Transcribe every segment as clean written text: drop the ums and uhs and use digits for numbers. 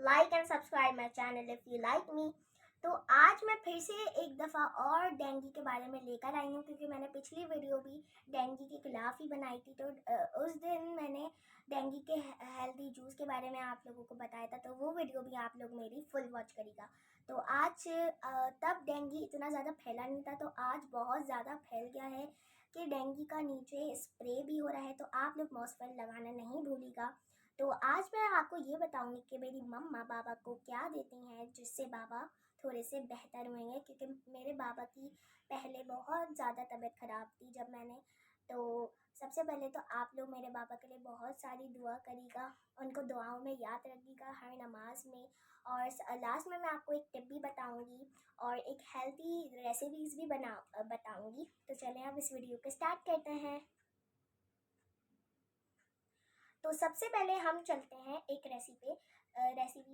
like and subscribe my channel if you like me। तो आज मैं फिर से एक दफ़ा और डेंगू के बारे में लेकर आई हूँ, क्योंकि मैंने पिछली वीडियो भी डेंगू के खिलाफ ही बनाई थी। तो उस दिन मैंने डेंगू के हेल्दी जूस के बारे में आप लोगों को बताया था, तो वो वीडियो भी आप लोग मेरी फुल वॉच करिएगा। तो आज तब डेंगू इतना ज़्यादा फैला नहीं था, तो आज बहुत ज़्यादा फैल गया है कि डेंगू का नीचे स्प्रे भी हो रहा है। तो आप लोग मॉस्फेट लगाना नहीं भूलिएगा। तो आज मैं आपको ये बताऊंगी कि मेरी मम्मा बाबा को क्या देती हैं जिससे बाबा थोड़े से बेहतर हुएंगे, क्योंकि मेरे बाबा की पहले बहुत ज़्यादा तबीयत ख़राब थी जब मैंने। तो सबसे पहले तो आप लोग मेरे बाबा के लिए बहुत सारी दुआ करिएगा, उनको दुआओं में याद रखिएगा हर नमाज में। और लास्ट में मैं आपको एक टिप भी बताऊंगी और एक हेल्दी रेसिपीज़ भी बताऊंगी। तो चलें अब इस वीडियो को स्टार्ट करते हैं। तो सबसे पहले हम चलते हैं एक रेसिपी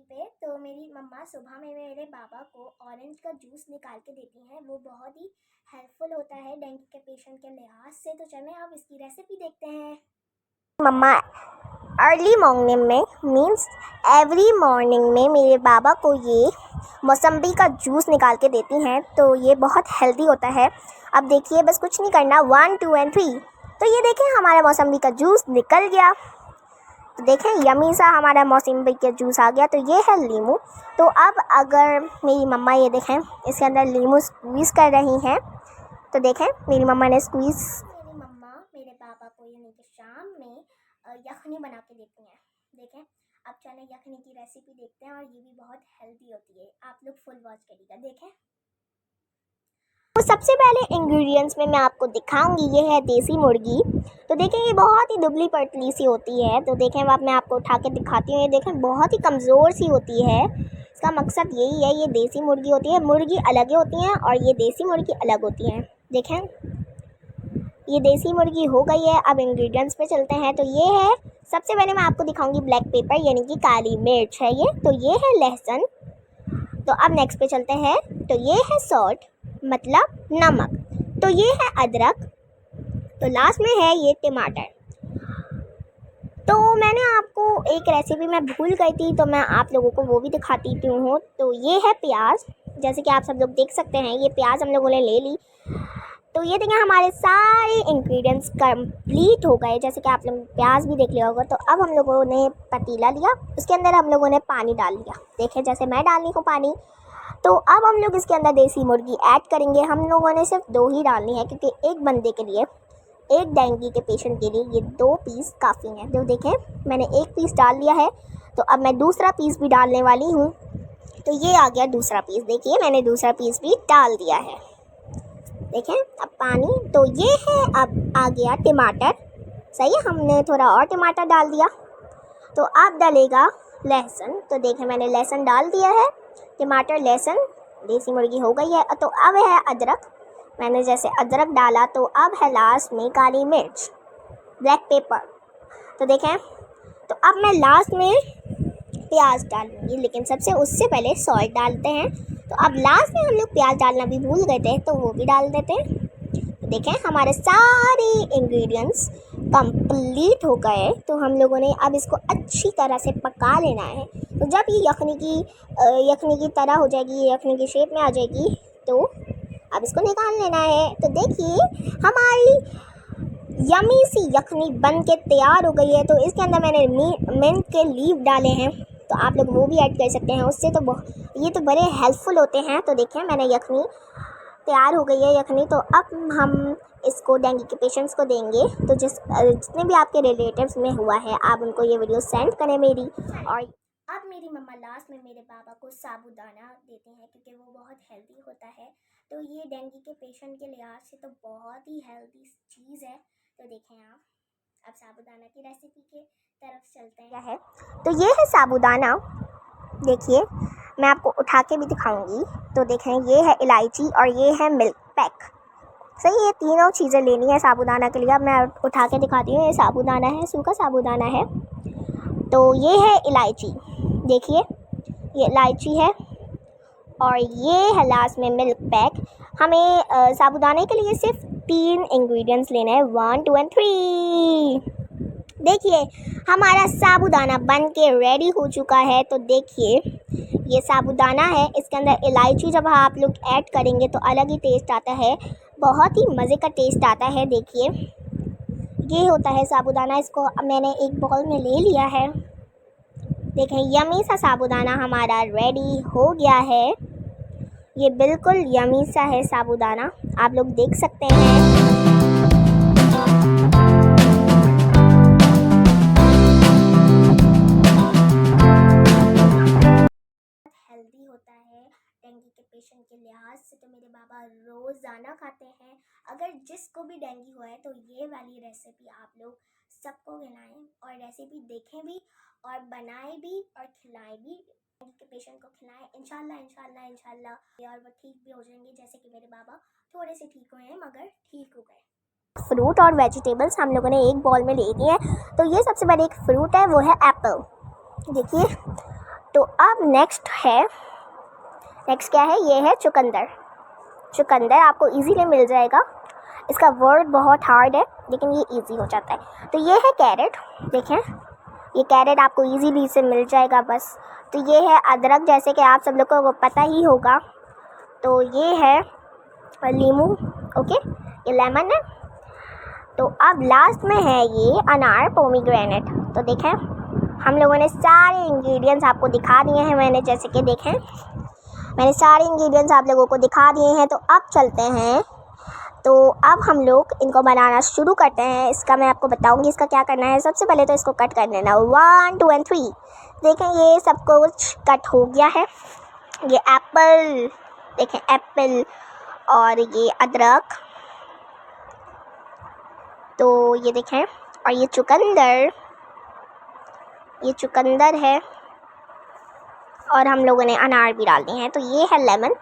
पे। तो मेरी मम्मा सुबह में मेरे बाबा को ऑरेंज का जूस निकाल के देती हैं। वो बहुत ही हेल्पफुल होता है डेंगू के पेशेंट के लिहाज से। तो चलें अब इसकी रेसिपी देखते हैं। मम्मा अर्ली मॉर्निंग में मीन्स एवरी मॉर्निंग में मेरे बाबा को ये मौसम्बी का जूस निकाल के देती हैं। तो ये बहुत हेल्दी होता है। अब देखिए, बस कुछ नहीं करना, 1 2 and 3। तो ये देखें, हमारा मौसम्बी का जूस निकल गया। तो देखें, यमी सा हमारा मौसम्बी का जूस आ गया। तो ये है लीमू। तो अब अगर मेरी मम्मा ये देखें, इसके अंदर लीमू स्क्वीज़ कर रही हैं। तो देखें, मेरी मम्मा ने स्क्वीज़। मेरी मम्मा मेरे पापा को यानी कि शाम में यखनी बना के देती हैं। देखें, अब चलें यखनी की रेसिपी देखते हैं, और ये भी बहुत हेल्दी होती है। आप लोग फुल वॉच करिएगा। देखें, तो सबसे पहले इंग्रेडिएंट्स में मैं आपको दिखाऊंगी, ये है देसी मुर्गी। तो देखें, ये बहुत ही दुबली पतली सी होती है। तो देखें, अब मैं आपको उठा के दिखाती हूँ। ये देखें, बहुत ही कमज़ोर सी होती है। इसका मकसद यही है, ये देसी मुर्गी होती है। मुर्गी अलग होती हैं और ये देसी मुर्गी अलग होती हैं। देखें, ये देसी मुर्गी हो गई है। अब इंग्रेडिएंट्स पे चलते हैं। तो ये है, सबसे पहले मैं आपको दिखाऊँगी ब्लैक पेपर यानी कि काली मिर्च है ये। तो ये है लहसुन। तो अब नेक्स्ट पे चलते हैं। तो ये है सॉल्ट मतलब नमक। तो ये है अदरक। तो लास्ट में है ये टमाटर। तो मैंने आपको एक रेसिपी में भूल गई थी, तो मैं आप लोगों को वो भी दिखाती हूँ। तो ये है प्याज। जैसे कि आप सब लोग देख सकते हैं, ये प्याज हम लोगों ने ले ली। तो ये देखें, हमारे सारे इंग्रेडिएंट्स कंप्लीट हो गए। जैसे कि आप लोग प्याज भी देख लिया होगा। तो अब हम लोगों ने पतीला लिया, उसके अंदर हम लोगों ने पानी डाल दिया। देखें, जैसे मैं डाल रही हूँ पानी। तो अब हम लोग इसके अंदर देसी मुर्गी ऐड करेंगे। हम लोगों ने सिर्फ 2 ही डालनी है, क्योंकि एक बंदे के लिए, एक डेंगू के पेशेंट के लिए ये 2 पीस काफ़ी हैं। तो देखें, मैंने 1 पीस डाल लिया है। तो अब मैं दूसरा पीस भी डालने वाली हूँ। तो ये आ गया दूसरा पीस। देखिए, मैंने दूसरा पीस भी डाल दिया है। देखें, अब पानी। तो ये है, अब आ गया टमाटर। सही है, हमने थोड़ा और टमाटर डाल दिया। तो अब डालेगा लहसुन। तो देखें, मैंने लहसुन डाल दिया है। टमाटर, लहसुन, देसी मुर्गी हो गई है। तो अब है अदरक। मैंने जैसे अदरक डाला। तो अब है लास्ट में काली मिर्च, ब्लैक पेपर। तो देखें, तो अब मैं लास्ट में प्याज डालूंगी, लेकिन उससे पहले सॉल्ट डालते हैं। तो अब लास्ट में हम लोग प्याज डालना भी भूल गए थे, तो वो भी डाल देते हैं। तो देखें, हमारे सारे इंग्रेडिएंट्स कंप्लीट हो गए। तो हम लोगों ने अब इसको अच्छी तरह से पका लेना है। तो जब ये यखनी की तरह हो जाएगी, यखनी की शेप में आ जाएगी, तो अब इसको निकाल लेना है। तो देखिए, हमारी यमी सी यखनी बन के तैयार हो गई है। तो इसके अंदर मैंने मिंट के लीव डाले हैं। तो आप लोग वो भी ऐड कर सकते हैं, उससे तो ये तो बड़े हेल्पफुल होते हैं। तो देखें, मैंने यखनी तैयार हो गई है यखनी। तो अब हम इसको डेंगू के पेशेंट्स को देंगे। तो जितने भी आपके रिलेटिव्स में हुआ है, आप उनको ये वीडियो सेंड करें मेरी। और अब मेरी मम्मा लास्ट में मेरे पापा को साबूदाना देते हैं, क्योंकि वो बहुत हेल्दी होता है। तो ये डेंगू के पेशेंट के लिहाज से तो बहुत ही हेल्दी चीज़ है। तो देखें, आप अब साबूदाना की रेसिपी के तरफ चलते हैं। क्या है? तो ये है साबूदाना। देखिए, मैं आपको उठा के भी दिखाऊंगी। तो देखें, ये है इलायची और ये है मिल्क पैक। सही, ये तीनों चीज़ें लेनी है साबूदाना के लिए। अब मैं उठा के दिखाती हूँ। ये साबूदाना है, सूखा साबूदाना है। तो ये है इलायची। देखिए, ये इलायची है और ये है लास्ट में मिल्क पैक। हमें साबूदाने के लिए सिर्फ 3 इंग्रेडिएंट्स लेना है, 1 2 and 3। देखिए हमारा साबूदाना बन के रेडी हो चुका है। तो देखिए ये साबूदाना है, इसके अंदर इलायची जब आप लोग ऐड करेंगे तो अलग ही टेस्ट आता है, बहुत ही मज़े का टेस्ट आता है। देखिए ये होता है साबूदाना, इसको मैंने एक बाउल में ले लिया है। देखें यमी सा साबूदाना हमारा रेडी हो गया है। ये बिल्कुल यमी सा है साबूदाना, आप लोग देख सकते हैं। हेल्दी होता है डेंगू के पेशेंट के लिहाज से, तो मेरे बाबा रोज़ाना खाते हैं। अगर जिसको भी डेंगू हुआ है तो ये वाली रेसिपी आप लोग सबको खिलाएं और रेसिपी देखें भी और बनाएं भी और खिलाएं भी। डेंगू के पेशेंट को खिलाएं, इंशाल्लाह इंशाल्लाह इंशाल्लाह और वो ठीक भी हो जाएंगे। जैसे कि मेरे बाबा थोड़े से ठीक हुए हैं मगर ठीक हो गए। फ्रूट और वेजिटेबल्स हम लोगों ने एक बॉल में ले लिए हैं। तो ये सबसे बड़ी एक फ्रूट है, वो है एप्पल। देखिए तो अब नेक्स्ट क्या है, ये है चुकंदर। चुकंदर आपको इजीली मिल जाएगा, इसका वर्ड बहुत हार्ड है लेकिन ये इजी हो जाता है। तो ये है कैरेट, देखें ये कैरेट आपको इजीली से मिल जाएगा बस। तो ये है अदरक, जैसे कि आप सब लोग को पता ही होगा। तो ये है लीमू, ओके ये लेमन है। तो अब लास्ट में है ये अनार, पोमीग्रेनेट। तो देखें हम लोगों ने सारे इंग्रेडिएंट्स आपको दिखा दिए हैं मैंने, जैसे कि देखें मैंने सारे इंग्रेडिएंट्स आप लोगों को दिखा दिए हैं। तो अब चलते हैं, तो अब हम लोग इनको बनाना शुरू करते हैं। इसका मैं आपको बताऊंगी इसका क्या करना है। सबसे पहले तो इसको कट कर लेना, 1 2 and 3। देखें ये सब कुछ कट हो गया है। ये एप्पल, देखें एप्पल और ये अदरक, तो ये देखें, और ये चुकंदर है और हम लोगों ने अनार भी डाल दिए हैं। तो ये है लेमन।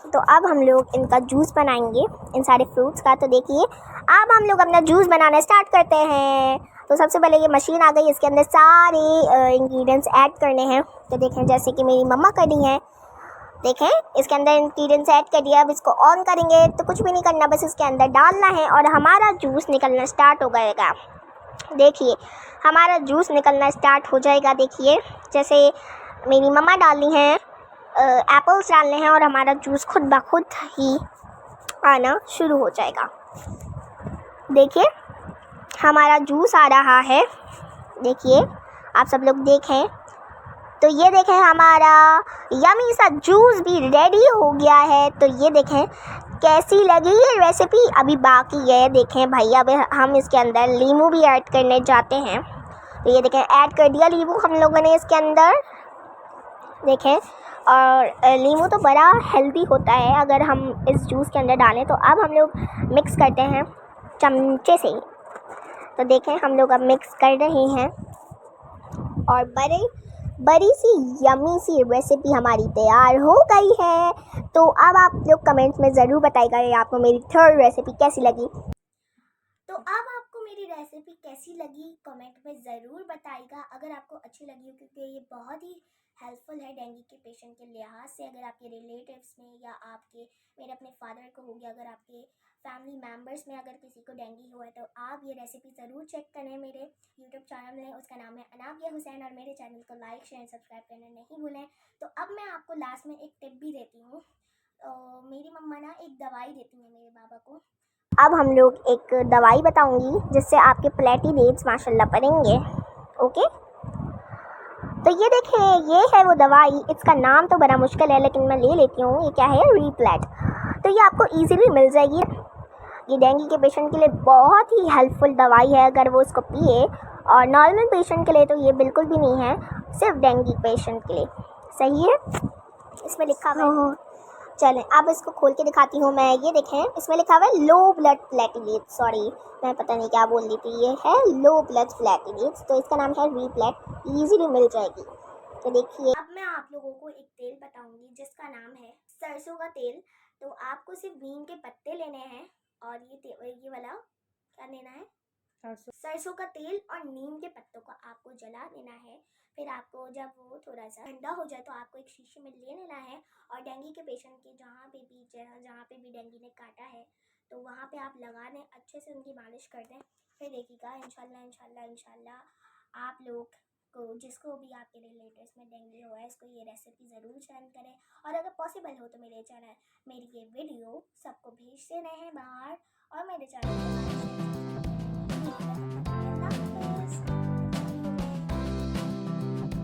तो अब हम लोग इनका जूस बनाएंगे, इन सारे फ्रूट्स का। तो देखिए अब हम लोग अपना जूस बनाना स्टार्ट करते हैं। तो सबसे पहले ये मशीन आ गई, इसके अंदर सारे इंग्रेडिएंट्स ऐड करने हैं। तो देखें जैसे कि मेरी मम्मा कर दी हैं, देखें इसके अंदर इंग्रेडिएंट्स ऐड कर दिया। अब इसको ऑन करेंगे तो कुछ भी नहीं करना, बस इसके अंदर डालना है और हमारा जूस निकलना स्टार्ट हो जाएगा। देखिए हमारा जूस निकलना स्टार्ट हो जाएगा। देखिए जैसे मेरी मम्मा डाली हैं, एप्पल्स डालने हैं और हमारा जूस खुद ब खुद ही आना शुरू हो जाएगा। देखिए हमारा जूस आ रहा है, देखिए आप सब लोग देखें। तो ये देखें हमारा यमी सा जूस भी रेडी हो गया है। तो ये देखें कैसी लगी ये रेसिपी, अभी बाकी है। देखें भाई अब हम इसके अंदर लीमू भी ऐड करने जाते हैं। तो ये देखें ऐड कर दिया लीमू हम लोगों ने इसके अंदर, देखें। और लीमू तो बड़ा हेल्दी होता है अगर हम इस जूस के अंदर डालें। तो अब हम लोग मिक्स करते हैं चमचे से। तो देखें हम लोग अब मिक्स कर रहे हैं और बड़ी सी यमी सी रेसिपी हमारी तैयार हो गई है। तो अब आप लोग कमेंट्स में ज़रूर बताइएगा ये आपको मेरी थर्ड रेसिपी कैसी लगी। तो अब आपको मेरी रेसिपी कैसी लगी कमेंट में ज़रूर बताइएगा, अगर आपको अच्छी लगी हो, क्योंकि ये बहुत ही हेल्पफुल है डेंगू के पेशेंट के लिहाज से। अगर आपके रिलेटिव्स में या आपके मेरे अपने फादर को हो गया, अगर आपके फैमिली मेम्बर्स में अगर किसी को डेंगू हुआ है तो आप ये रेसिपी ज़रूर चेक करें। मेरे यूट्यूब चैनल है, उसका नाम है अनाबिया हुसैन, और मेरे चैनल को लाइक शेयर सब्सक्राइब करना नहीं भूलें। तो अब मैं आपको लास्ट में एक टिप भी देती हूँ। मेरी मम्मा ना एक दवाई देती हैं मेरे बाबा को। अब हम लोग एक दवाई बताऊंगी जिससे आपके प्लेटलेट्स माशाल्लाह बढ़ेंगे, ओके। तो ये देखें ये है वो दवाई, इसका नाम तो बड़ा मुश्किल है लेकिन मैं ले लेती हूँ। ये क्या है, रीप्लेट। तो ये आपको इजीली मिल जाएगी। ये डेंगू के पेशेंट के लिए बहुत ही हेल्पफुल दवाई है अगर वो इसको पिए, और नॉर्मल पेशेंट के लिए तो ये बिल्कुल भी नहीं है, सिर्फ डेंगू पेशेंट के लिए। सही है, इसमें लिखा हुआ है। चलें अब इसको खोल के दिखाती हूँ मैं। ये देखें इसमें लिखा हुआ है लो ब्लड प्लेटलेट्स, सॉरी मैं पता नहीं क्या बोल रही थी। ये है लो ब्लड प्लेटलेट्स, तो इसका नाम है रीप्लेट, इजीली मिल जाएगी। तो देखिए अब मैं आप लोगों को एक तेल बताऊंगी जिसका नाम है सरसों का तेल। तो आपको सिर्फ नीम के पत्ते लेने हैं और ये वाला क्या लेना है, सरसों का तेल और नीम के पत्तों को आपको जला देना है। फिर आपको जब वो थोड़ा सा ठंडा हो जाए तो आपको एक शीशे में ले लेना है और डेंगू के पेशेंट के जहाँ पे भी डेंगू ने काटा है तो वहाँ पे आप लगा दें, अच्छे से उनकी मालिश कर दें। फिर देखिएगा इंशाल्लाह इंशाल्लाह इंशाल्लाह आप लोग को, जिसको भी आपके रिलेटिव्स में डेंगू हुआ है, इसको ये रेसिपी ज़रूर शेयर करें। और अगर पॉसिबल हो तो मेरे चैनल, मेरी ये वीडियो सबको भेजते रहें बाहर, और मेरे चैनल को